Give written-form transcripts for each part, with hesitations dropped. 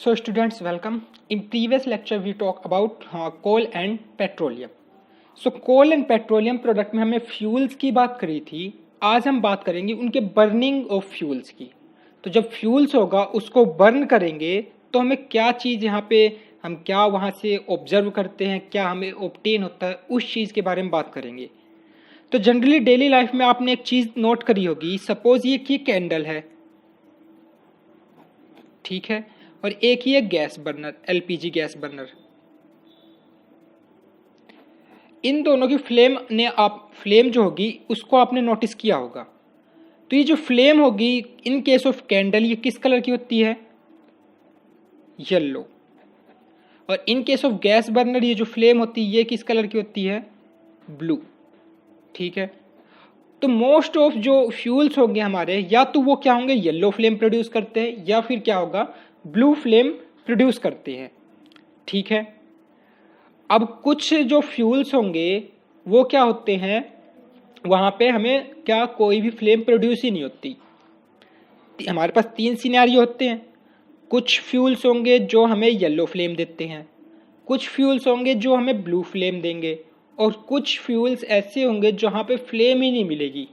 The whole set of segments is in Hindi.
So students, welcome. In previous lecture we talk about coal and petroleum. So coal and petroleum product में हमने फ्यूल्स की बात करी थी. आज हम बात करेंगे उनके बर्निंग ऑफ फ्यूल्स की. तो जब फ्यूल्स होगा उसको बर्न करेंगे तो हमें क्या चीज़ यहाँ पे हम क्या वहाँ से ऑब्जर्व करते हैं, क्या हमें ऑब्टेन होता है, उस चीज़ के बारे में बात करेंगे. तो जनरली डेली लाइफ में आपने एक चीज़ नोट करी होगी. सपोज ये कि कैंडल है, ठीक है, और एक ही है gas burner, LPG gas burner. इन दोनों की फ्लेम जो होगी उसको आपने नोटिस किया होगा. तो ये जो फ्लेम होगी इन केस ऑफ कैंडल ये किस कलर की होती है? येलो. और इन केस ऑफ गैस बर्नर ये जो फ्लेम होती है ये किस कलर की होती है? ब्लू. ठीक है. तो मोस्ट ऑफ जो फ्यूल्स होंगे हमारे, या तो वो क्या होंगे, येलो फ्लेम प्रोड्यूस करते हैं, या फिर क्या होगा, ब्लू फ्लेम प्रोड्यूस करते हैं. ठीक है. अब कुछ जो फ्यूल्स होंगे वो क्या होते हैं, वहां पे हमें क्या कोई भी फ्लेम प्रोड्यूस ही नहीं होती. हमारे पास तीन सिनेरियो होते हैं. कुछ फ्यूल्स होंगे जो हमें येलो फ्लेम देते हैं, कुछ फ्यूल्स होंगे जो हमें ब्लू फ्लेम देंगे, और कुछ फ्यूल्स ऐसे होंगे जहाँ पे फ्लेम ही नहीं मिलेगी.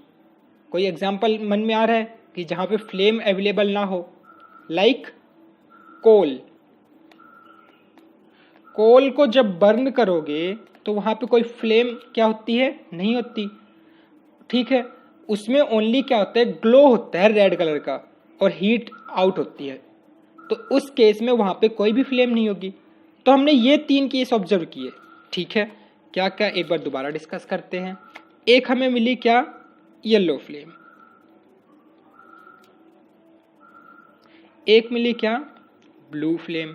कोई एग्जांपल मन में आ रहा है कि जहाँ पे फ्लेम अवेलेबल ना हो? लाइक कोल. कोल को जब बर्न करोगे तो वहाँ पे कोई फ्लेम क्या होती है? नहीं होती. ठीक है. उसमें ओनली क्या होता है, ग्लो होता है रेड कलर का, और हीट आउट होती है. तो उस केस में वहाँ पे कोई भी फ्लेम नहीं होगी. तो हमने ये तीन केस ऑब्जर्व किए. ठीक है. क्या क्या एक बार दोबारा डिस्कस करते हैं. एक हमें मिली क्या? Yellow flame. एक मिली क्या? Blue flame.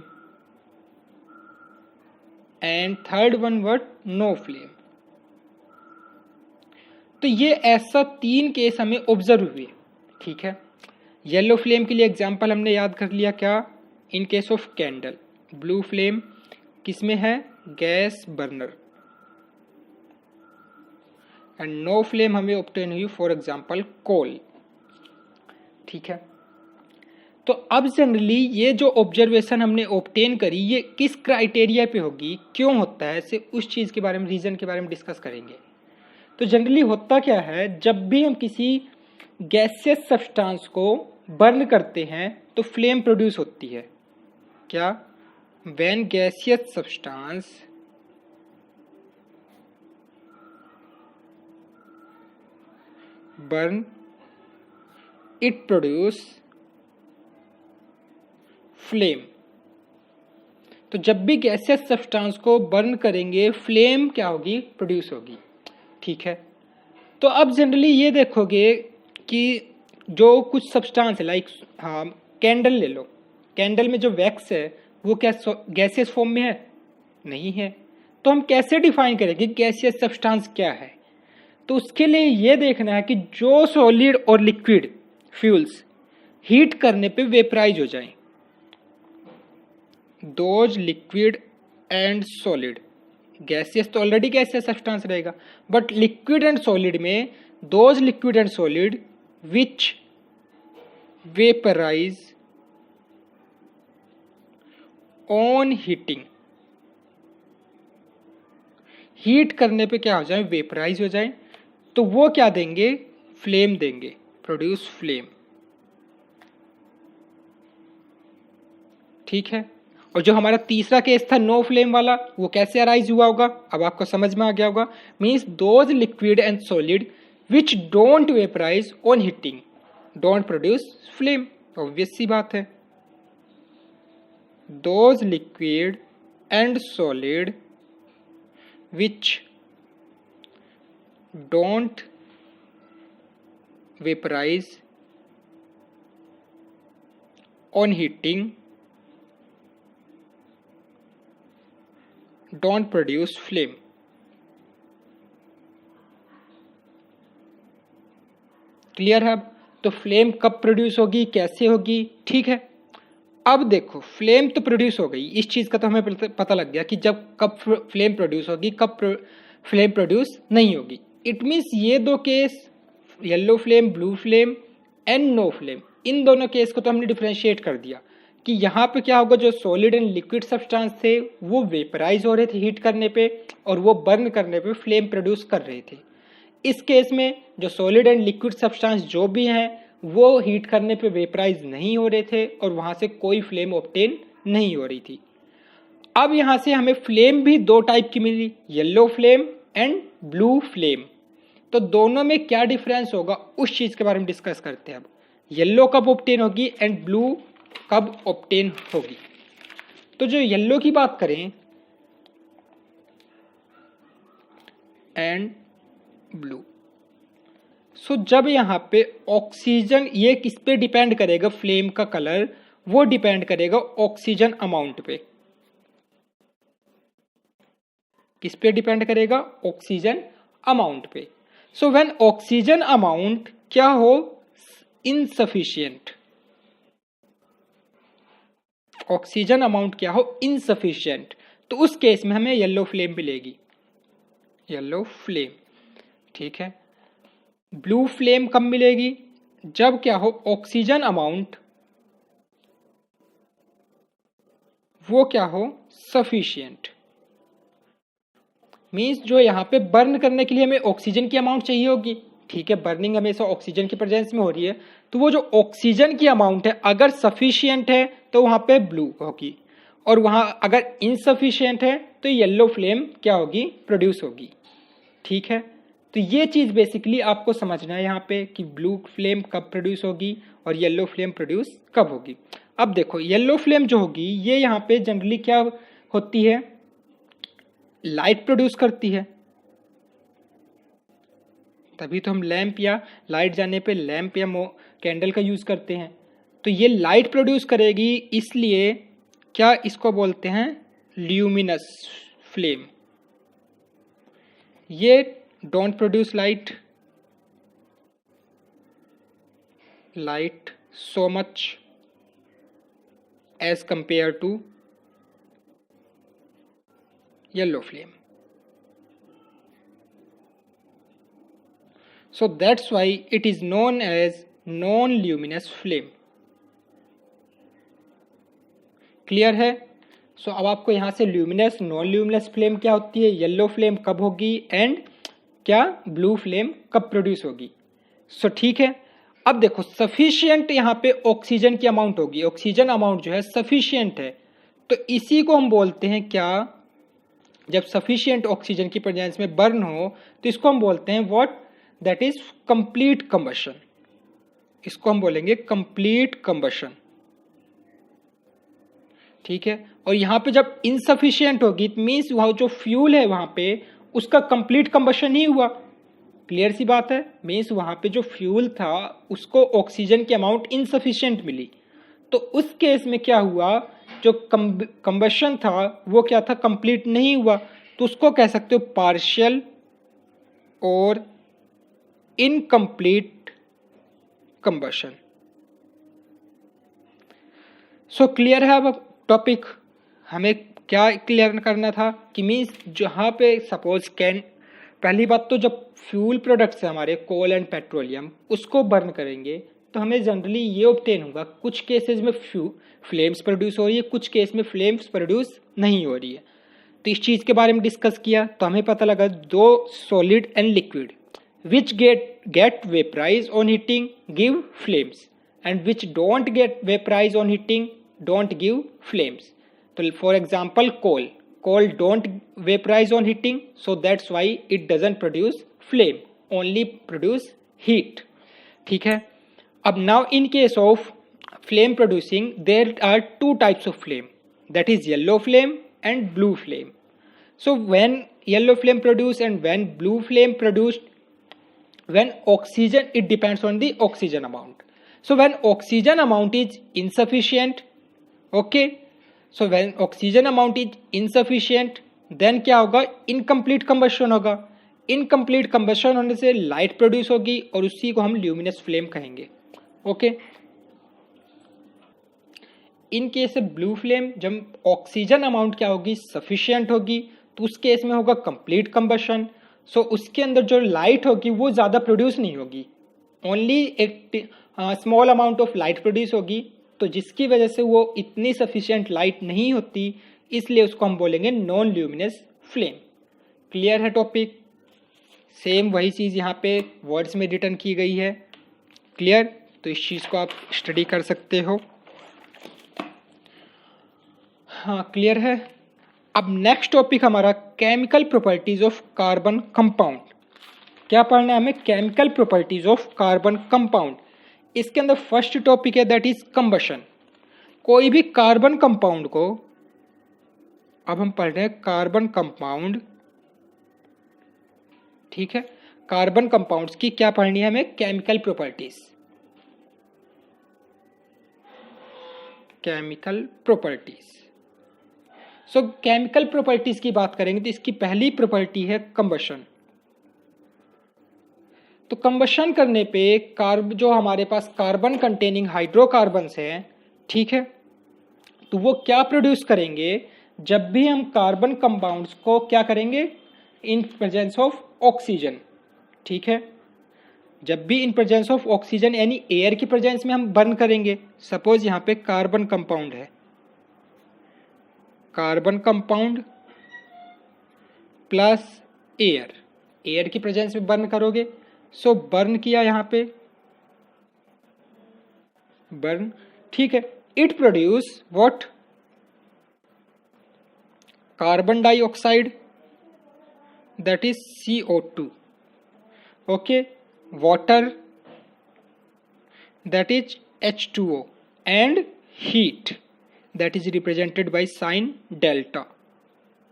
And third one what? No flame. तो ये ऐसा तीन केस हमें ऑब्जर्व हुए. ठीक है. येलो फ्लेम के लिए एग्जांपल हमने याद कर लिया क्या? In case of candle. Blue flame किसमें है? Gas burner. And no flame हमें ऑब्टेन हुई फॉर एग्जांपल कोल. ठीक है. तो अब जनरली ये जो ऑब्जर्वेशन हमने ऑब्टेन करी ये किस क्राइटेरिया पे होगी, क्यों होता है, से उस चीज़ के बारे में, रीज़न के बारे में डिस्कस करेंगे. तो जनरली होता क्या है, जब भी हम किसी गैसियस सब्सटेंस को बर्न करते हैं तो फ्लेम प्रोड्यूस होती है. क्या? When gaseous substance burn it produce flame. तो जब भी गैसियस सब्सटेंस को बर्न करेंगे फ्लेम क्या होगी? प्रोड्यूस होगी. ठीक है. तो अब जनरली ये देखोगे कि जो कुछ सब्सटेंस है, लाइक हाँ कैंडल ले लो. कैंडल में जो वैक्स है वो क्या गैसियस फॉर्म में है? नहीं है. तो हम कैसे डिफाइन करेंगे गैसियस सब्सटेंस क्या है? तो उसके लिए ये देखना है कि जो सॉलिड और लिक्विड फ्यूल्स हीट करने पे वेपराइज हो जाएं. Those liquid and solid, gaseous तो ऑलरेडी गैसियस सब्सटेंस रहेगा, बट लिक्विड एंड सॉलिड में those liquid and solid which vaporise on heating. Heat करने पे क्या हो जाए? वेपराइज हो जाए. तो वो क्या देंगे? फ्लेम देंगे, प्रोड्यूस फ्लेम. ठीक है. और जो हमारा तीसरा केस था नो फ्लेम वाला, वो कैसे अराइज हुआ होगा? अब आपको समझ में आ गया होगा. Means those liquid and solid which don't vaporise on heating don't produce flame. Obvious सी बात है. Those liquid and solid which don't vaporise on heating don't produce flame. Clear है? तो फ्लेम कब प्रोड्यूस होगी, कैसे होगी? ठीक है. अब देखो, फ्लेम तो प्रोड्यूस हो गई, इस चीज का तो हमें पता लग गया कि जब कब फ्लेम प्रोड्यूस होगी, कब फ्लेम प्रोड्यूस नहीं होगी. इट मीन्स ये दो case, yellow flame, blue flame and no flame, इन दोनों केस को तो हमने डिफरेंशिएट कर दिया कि यहाँ पे क्या होगा, जो सॉलिड एंड लिक्विड सब्सटेंस थे वो वेपराइज हो रहे थे हीट करने पे और वो बर्न करने पे फ्लेम प्रोड्यूस कर रहे थे। इस केस में जो सॉलिड एंड लिक्विड सब्सटेंस जो भी हैं वो हीट करने पे वेपराइज नहीं हो रहे थे और वहाँ से कोई फ्लेम ऑब्टेन नहीं हो रही थी। अब यहाँ से हमें फ्लेम भी दो टाइप की मिली, yellow flame and blue flame. तो दोनों में क्या डिफरेंस होगा उस चीज़ के बारे में डिस्कस करते हैं। अब येलो कब ऑब्टेन होगी एंड ब्लू कब ऑब्टेन होगी। तो जो येलो की बात करें एंड ब्लू, सो जब यहाँ पे ऑक्सीजन, ये किस पे डिपेंड करेगा, फ्लेम का कलर वो डिपेंड करेगा ऑक्सीजन अमाउंट पे। किस पे डिपेंड करेगा, ऑक्सीजन अमाउंट पे। सो व्हेन ऑक्सीजन अमाउंट क्या हो, इनसफिशिएंट, ऑक्सीजन अमाउंट क्या हो, इनसफिशिएंट, तो उस केस में हमें येलो फ्लेम मिलेगी, येलो फ्लेम। ठीक है। ब्लू फ्लेम कब मिलेगी, जब क्या हो, ऑक्सीजन अमाउंट वो क्या हो, सफिशिएंट। मीन्स जो यहाँ पे बर्न करने के लिए हमें ऑक्सीजन की अमाउंट चाहिए होगी। ठीक है, बर्निंग हमेशा ऑक्सीजन की प्रेजेंस में हो रही है, तो वो जो ऑक्सीजन की अमाउंट है अगर सफिशिएंट है तो वहाँ पे ब्लू होगी, और वहाँ अगर इनसफिशिएंट है तो येलो फ्लेम क्या होगी, प्रोड्यूस होगी। ठीक है, तो ये चीज़ बेसिकली आपको समझना है यहाँ पे कि ब्लू फ्लेम कब प्रोड्यूस होगी और येलो फ्लेम प्रोड्यूस कब होगी। अब देखो येलो फ्लेम जो होगी ये यहाँ पे जनरली क्या होती है, लाइट प्रोड्यूस करती है, तभी तो हम लैंप या लाइट जाने पे लैंप या कैंडल का यूज करते हैं। तो ये लाइट प्रोड्यूस करेगी, इसलिए क्या इसको बोलते हैं, ल्यूमिनस फ्लेम। ये don't produce light so much as compared to yellow flame. So that's why it is known as non-luminous flame. Clear है। सो अब आपको यहाँ से ल्यूमिनस, नॉन ल्यूमिनस फ्लेम क्या होती है, येलो फ्लेम कब होगी एंड क्या ब्लू फ्लेम कब प्रोड्यूस होगी। सो ठीक है, अब देखो सफिशिएंट यहाँ पे ऑक्सीजन की अमाउंट होगी, ऑक्सीजन अमाउंट जो है सफिशिएंट है, तो इसी को हम बोलते हैं क्या, जब सफिशिएंट ऑक्सीजन की प्रेजेंस में बर्न हो तो इसको हम बोलते हैं what, that is complete combustion. इसको हम बोलेंगे कंप्लीट कंबशन। ठीक है, और यहाँ पे जब इनसफिशिएंट होगी इट मीन्स वहाँ जो फ्यूल है वहाँ पे उसका कंप्लीट कंबशन ही हुआ। क्लियर सी बात है, मीन्स वहाँ पे जो फ्यूल था उसको ऑक्सीजन की अमाउंट इनसफिशिएंट मिली, तो उस केस में क्या हुआ, जो कंबशन था वो क्या था, कंप्लीट नहीं हुआ, तो उसको कह सकते हो पार्शियल और इनकम्प्लीट कंबशन। सो क्लियर है। अब टॉपिक हमें क्या क्लियर करना था कि मीन्स जहाँ पे सपोज पहली बात तो जब फ्यूल प्रोडक्ट्स है हमारे कोल एंड पेट्रोलियम उसको बर्न करेंगे तो हमें जनरली ये ऑब्टेन होगा, कुछ केसेस में फ्लेम्स प्रोड्यूस हो रही है, कुछ केस में फ्लेम्स प्रोड्यूस नहीं हो रही है। तो इस चीज़ के बारे में डिस्कस किया तो हमें पता लगा दो solid and liquid which get vaporize on heating give flames and which don't get vaporize on heating don't give flames. तो for example coal don't vaporize on heating, so that's why it doesn't produce flame, only produce heat. ठीक है। अब now in case of flame producing there are two types of flame, that is yellow flame and blue flame. So when yellow flame produced and when blue flame produced, when oxygen, it depends on the oxygen amount. So when oxygen amount is insufficient, okay, so when oxygen amount is insufficient then क्या होगा, इनकम्प्लीट कंबशन होगा। इनकम्प्लीट कंबशन होने से लाइट प्रोड्यूस होगी और उसी को हम ल्यूमिनस फ्लेम कहेंगे। Okay, in case blue flame जब ऑक्सीजन अमाउंट क्या होगी, सफिशिएंट होगी, तो उस केस में होगा कंप्लीट कंबशन। सो उसके अंदर जो लाइट होगी वो ज़्यादा प्रोड्यूस नहीं होगी, ओनली एक small amount of light produce होगी, तो जिसकी वजह से वो इतनी सफिशिएंट लाइट नहीं होती, इसलिए उसको हम बोलेंगे नॉन ल्यूमिनस फ्लेम। क्लियर है टॉपिक? सेम वही चीज़ यहाँ पे वर्ड्स में रिटर्न की गई है। क्लियर? तो इस चीज़ को आप स्टडी कर सकते हो। हाँ, क्लियर है। अब नेक्स्ट टॉपिक हमारा chemical properties of carbon compound. क्या पढ़ना है हमें? Chemical properties of carbon compound. इसके अंदर फर्स्ट टॉपिक है दैट इज कंबशन। कोई भी कार्बन कंपाउंड को, अब हम पढ़ रहे हैं कार्बन कंपाउंड, ठीक है। कार्बन कंपाउंड्स की क्या पढ़नी है हमें? Chemical properties. Chemical properties. सो केमिकल प्रॉपर्टीज की बात करेंगे तो इसकी पहली प्रॉपर्टी है कंबशन। तो कंबशन करने पे जो हमारे पास कार्बन कंटेनिंग हाइड्रोकार्बन्स हैं, ठीक है, तो वो क्या प्रोड्यूस करेंगे? जब भी हम कार्बन कंपाउंड्स को क्या करेंगे? इन प्रेजेंस ऑफ ऑक्सीजन, ठीक है, जब भी इन प्रेजेंस ऑफ ऑक्सीजन यानी एयर की प्रेजेंस में हम बर्न करेंगे। सपोज यहाँ पे कार्बन कंपाउंड है, carbon compound plus air, air की प्रेजेंस में बर्न करोगे। सो बर्न किया यहाँ पे, बर्न, ठीक है, it produce what? Carbon dioxide, that is CO2, okay, water, that is H2O, and heat, that is represented by sign delta,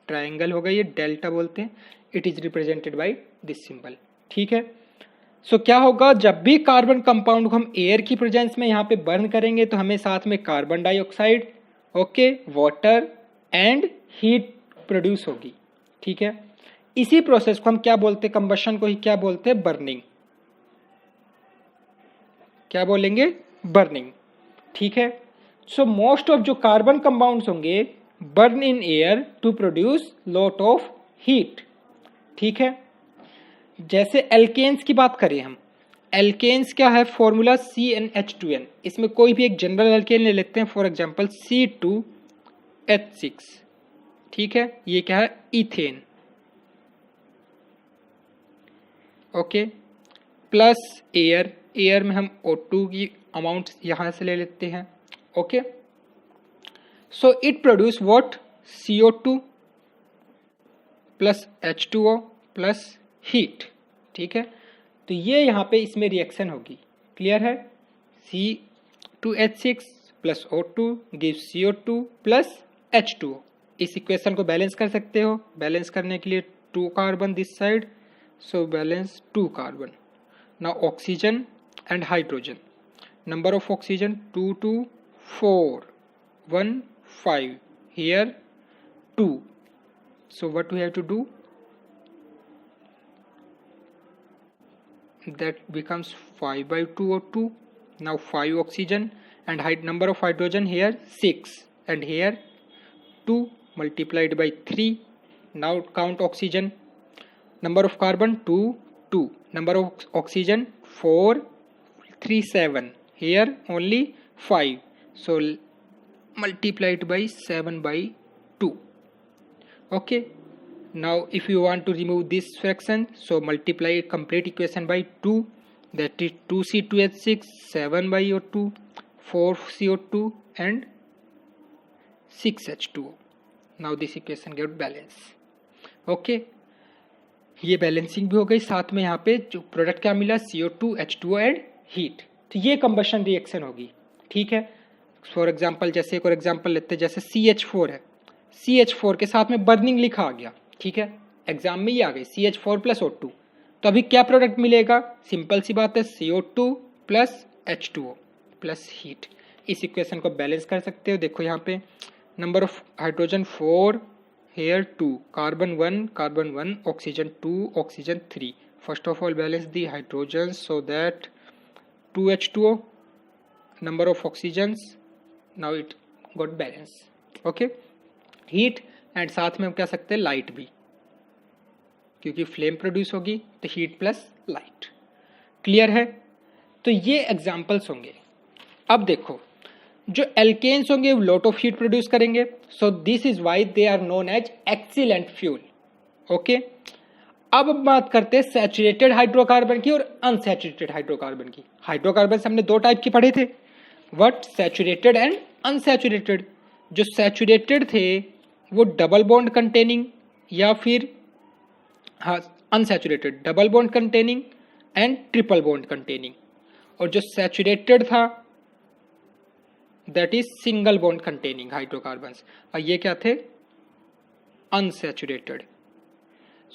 triangle होगा ये, डेल्टा बोलते हैं, it is represented by this symbol, ठीक है। सो क्या होगा? जब भी कार्बन कंपाउंड को हम एयर की प्रेजेंस में यहाँ पे बर्न करेंगे तो हमें साथ में carbon dioxide, okay, water and heat produce होगी, ठीक है। इसी प्रोसेस को हम क्या बोलते हैं? कंबशन को ही क्या बोलते हैं? बर्निंग। क्या बोलेंगे? बर्निंग, ठीक है। सो मोस्ट ऑफ जो कार्बन कंपाउंड्स होंगे burn in air to produce lot of heat, ठीक है। जैसे एल्केन्स की बात करें हम, एल्केन्स क्या है? Formula CnH2n। इसमें कोई भी एक जनरल एल्केन ले लेते हैं, फॉर एग्जांपल C2H6, ठीक है। ये क्या है? Ethane, okay, plus air, air में हम O2 की अमाउंट यहां से ले लेते हैं, okay. So it produce what? CO2 plus H2O plus heat, ठीक है। तो ये यहाँ पे इसमें रिएक्शन होगी, क्लियर है। C2H6 plus O2 gives CO2 plus H2O। इस इक्वेशन को बैलेंस कर सकते हो। बैलेंस करने के लिए 2 carbon this side, so balance 2 carbon. Now oxygen and hydrogen, number of oxygen 2 2 4 1 5, here 2, so what we have to do? That becomes 5 by 2 or 2. Now 5 oxygen and number of hydrogen here 6 and here 2 multiplied by 3. Now count oxygen. Number of carbon 2 2, number of oxygen 4 3 7, here only 5, so multiply it by 7 by 2, okay. Now if you want to remove this fraction, so multiply complete equation by 2, that is 2C2H6, 7 by O2, 4CO2 and 6H2O. Now this equation get balance, okay। ये बैलेंसिंग भी हो गई, साथ में यहाँ पे जो प्रोडक्ट क्या मिला? CO2 H2O and heat. तो ये कंबशन रिएक्शन होगी, ठीक है। फॉर एग्जांपल, जैसे एक और एग्जांपल लेते हैं, जैसे CH4 है, CH4 के साथ में बर्निंग लिखा आ गया, ठीक है, एग्जाम में ये आ गई CH4 प्लस O2। तो अभी क्या प्रोडक्ट मिलेगा? सिंपल सी बात है, CO2 plus H2O plus heat. इस इक्वेशन को बैलेंस कर सकते हो। देखो यहाँ पे number of hydrogen 4, here 2, carbon 1 carbon 1, oxygen 2 oxygen 3. First of all balance the hydrogens, so that 2H2O, number of oxygens, now it got balance, okay। heat and साथ में हम कह सकते हैं लाइट भी, क्योंकि फ्लेम प्रोड्यूस होगी तो हीट प्लस लाइट, क्लियर है। तो ये एग्जाम्पल्स होंगे। अब देखो, जो एल्केन्स होंगे वो लॉट ऑफ हीट प्रोड्यूस करेंगे, so this is why they are known as excellent fuel. Okay, अब बात करते हैं सैचुरेटेड हाइड्रोकार्बन की और अनसैचुरेटेड हाइड्रोकार्बन की। हाइड्रोकार्बन हमने दो टाइप के पढ़े थे, व्हाट, सैचुरेटेड एंड अनसैचुरेटेड। जो सैचुरेटेड थे वो डबल बॉन्ड कंटेनिंग या फिर unsaturated double bond containing and triple bond containing, और जो सैचुरेटेड था that is single bond containing hydrocarbons, और ये क्या थे, अनसैचुरेटेड।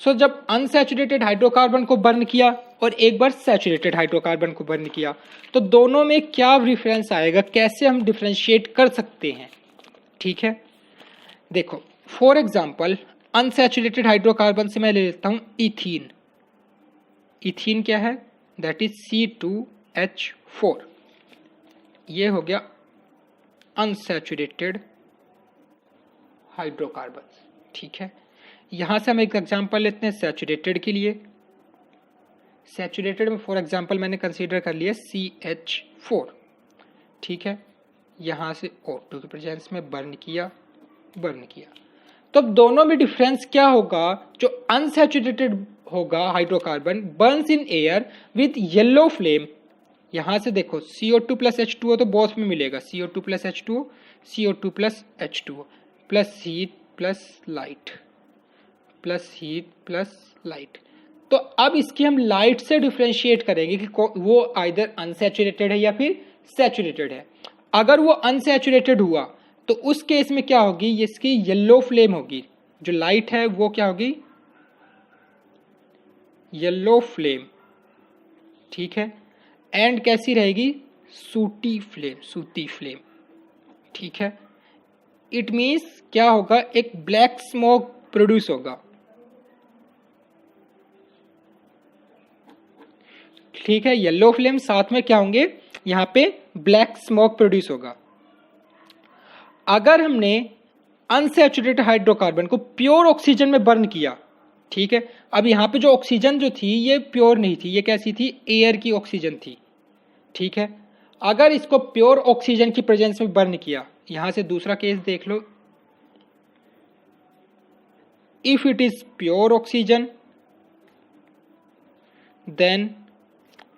सो जब अनसैचुरेटेड हाइड्रोकार्बन को बर्न किया और एक बार सैचुरेटेड हाइड्रोकार्बन को बर्न किया तो दोनों में क्या डिफरेंस आएगा, कैसे हम डिफरेंशिएट कर सकते हैं। ठीक है, देखो फॉर एग्जांपल अनसैचुरेटेड हाइड्रोकार्बन से मैं ले लेता हूं इथीन। इथीन क्या है, दैट इज C2H4। ये हो गया अनसैचुरेटेड हाइड्रोकार्बन। ठीक है, यहां से हम एक एग्जांपल लेते हैं सैचुरेटेड के लिए। सैचुरेटेड में फॉर एग्जांपल मैंने कंसीडर कर लिया CH4। ठीक है, यहां से O2 के प्रेजेंस में बर्न किया। तो अब दोनों में डिफरेंस क्या होगा, जो अनसैचुरेटेड होगा hydrocarbon Burns in air with yellow flame. यहां से देखो CO2 प्लस H2O तो बोथ में मिलेगा, CO2 plus H2O, CO2 plus H2O, plus heat plus light, plus heat plus light. तो अब इसकी हम लाइट से डिफ्रेंशिएट करेंगे कि वो आइदर अनसैचुरेटेड है या फिर सैचुरेटेड है। अगर वो अनसैचुरेटेड हुआ तो उस केस में क्या होगी, इसकी येलो फ्लेम होगी, जो लाइट है वो क्या होगी, येलो फ्लेम। ठीक है, एंड कैसी रहेगी, सूटी फ्लेम। ठीक है, इट मीन्स क्या होगा, एक ब्लैक स्मोक प्रोड्यूस होगा। ठीक है, येलो फ्लेम साथ में क्या होंगे, यहां पे ब्लैक स्मोक प्रोड्यूस होगा। अगर हमने अनसैचुरेटेड हाइड्रोकार्बन को प्योर ऑक्सीजन में बर्न किया, ठीक है, अब यहां पे जो ऑक्सीजन जो थी ये प्योर नहीं थी, ये कैसी थी, एयर की ऑक्सीजन थी। ठीक है, अगर इसको प्योर ऑक्सीजन की प्रेजेंस में बर्न किया, यहां से दूसरा केस देख लो, if it is pure oxygen then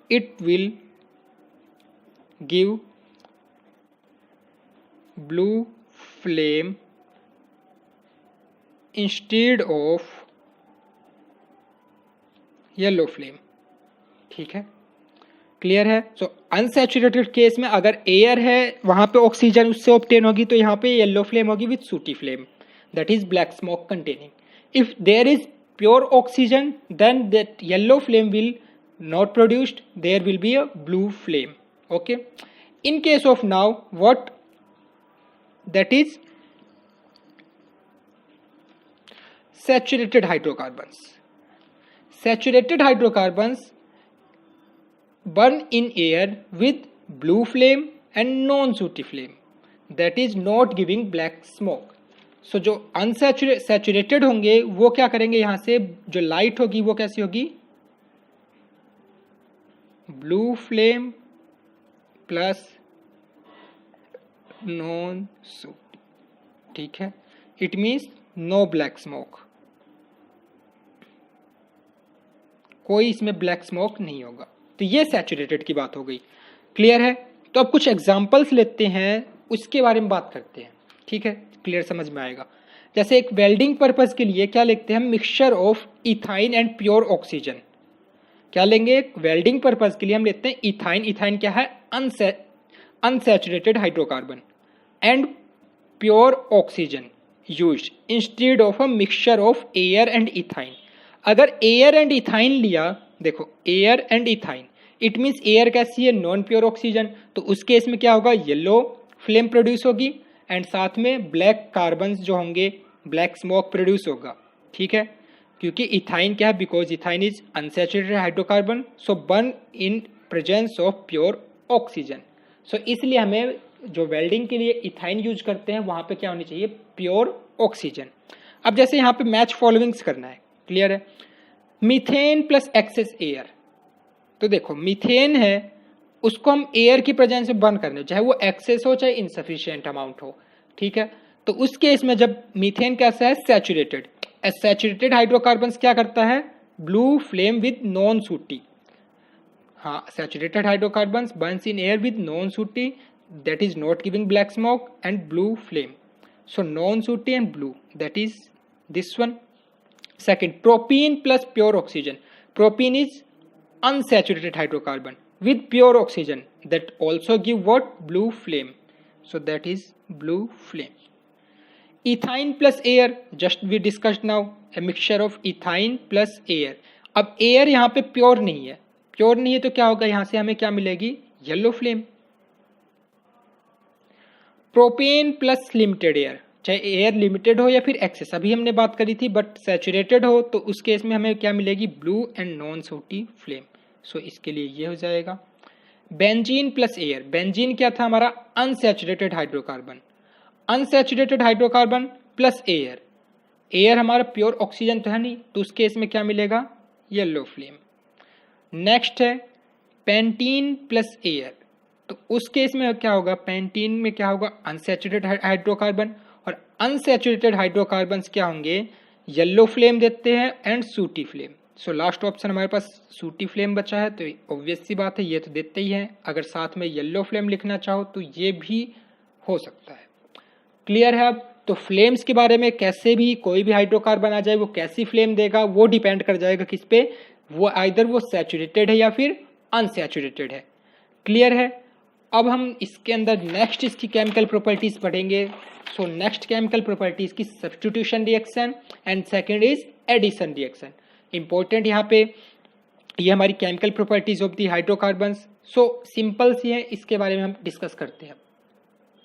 it will give blue flame instead of yellow flame। ठीक है, क्लियर है। सो अनसैचुरेटेड केस में अगर एयर है वहां पे ऑक्सीजन उससे ऑब्टेन होगी तो यहाँ पे येलो फ्लेम होगी with sooty flame, that is black smoke containing. If there is pure oxygen then that yellow flame will not produced, there will be a blue flame। okay, in case of now what, that is saturated hydrocarbons burn in air with blue flame and non sooty flame, that is not giving black smoke। so जो अनसैचुरेटेड होंगे वो क्या करेंगे, यहां से जो लाइट होगी वो कैसी होगी, blue flame plus non sooty. ठीक है, it means no black smoke, कोई इसमें ब्लैक स्मोक नहीं होगा। तो ये सैचुरेटेड की बात हो गई, क्लियर है। तो अब कुछ एग्जांपल्स लेते हैं, उसके बारे में बात करते हैं। ठीक है, क्लियर समझ में आएगा। जैसे एक वेल्डिंग पर्पज के लिए क्या लिखते हैं, mixture of ethyne and pure oxygen. क्या लेंगे, वेल्डिंग पर्पज के लिए हम लेते हैं इथाइन। इथाइन क्या है, unsaturated hydrocarbon, and pure oxygen used instead of a mixture of air and ethyne. अगर एयर एंड इथाइन लिया, देखो air and ethyne, it means air कैसी है, नॉन प्योर ऑक्सीजन, तो उस केस में क्या होगा, येलो फ्लेम प्रोड्यूस होगी एंड साथ में ब्लैक कार्बन जो होंगे, ब्लैक स्मोक प्रोड्यूस होगा। ठीक है, क्योंकि इथाइन क्या है, because ethyne is unsaturated hydrocarbon, so burn in presence of pure oxygen. So इसलिए हमें जो वेल्डिंग के लिए इथाइन यूज करते हैं वहां पे क्या होनी चाहिए, प्योर ऑक्सीजन। अब जैसे यहाँ पे मैच फॉलोइंग्स करना है, क्लियर है, मीथेन प्लस एक्सेस एयर। तो देखो मीथेन है उसको हम एयर की प्रेजेंस में बर्न करने, चाहे वो एक्सेस हो चाहे इनसफिशिएंट अमाउंट हो, ठीक है। तो उस केस में जब मीथेन कैसा है, सैचुरेटेड, सैचुरेटेड हाइड्रोकार्बन्स क्या करता है, ब्लू फ्लेम विद नॉन सूटी। हाँ, saturated hydrocarbons Burns in air with non सूटी, that is not giving black smoke and blue flame. So non-sooty and blue, that is this one. Second, propene plus pure oxygen. Propene is unsaturated hydrocarbon with pure oxygen, that also give what, blue flame. So that is blue flame. Ethyne plus air, just we discussed now, a mixture of ethyne plus air. अब एयर यहाँ पे प्योर नहीं है, प्योर नहीं है तो क्या होगा, यहाँ से हमें क्या मिलेगी, yellow flame. Propane plus limited air, चाहे एयर लिमिटेड हो या फिर एक्सेस, अभी हमने बात करी थी, बट सैचुरेटेड हो तो उस केस में हमें क्या मिलेगी, blue and non sooty flame. So इसके लिए ये हो जाएगा। बेंजीन प्लस एयर, बेंजीन क्या था हमारा, unsaturated hydrocarbon, unsaturated hydrocarbon plus air, air हमारा प्योर ऑक्सीजन तो है नहीं, तो उस केस में क्या मिलेगा, येलो फ्लेम। नेक्स्ट है पेंटीन प्लस एयर, तो उस केस में क्या होगा, पेंटीन में क्या होगा, अनसैचुरेटेड हाइड्रोकार्बन, और अनसैचुरेटेड हाइड्रोकार्बन्स क्या होंगे, येलो फ्लेम देते हैं एंड सूटी फ्लेम। सो लास्ट ऑप्शन हमारे पास सूटी फ्लेम बचा है, तो ऑब्वियस सी बात है ये तो देते ही हैं। अगर साथ में येलो फ्लेम लिखना चाहो तो ये भी हो सकता है। क्लियर है अब? तो फ्लेम्स के बारे में कैसे भी कोई भी हाइड्रोकार्बन आ जाए वो कैसी फ्लेम देगा वो डिपेंड कर जाएगा किस पे, वो आइदर वो सैचुरेटेड है या फिर अनसैचुरेटेड है। क्लियर है? अब हम इसके अंदर नेक्स्ट इसकी केमिकल प्रॉपर्टीज पढ़ेंगे। सो नेक्स्ट केमिकल प्रॉपर्टीज की substitution reaction and second is addition reaction. Important यहाँ पे ये हमारी chemical properties of the hydrocarbons. So simple सी है, इसके बारे में हम डिस्कस करते हैं।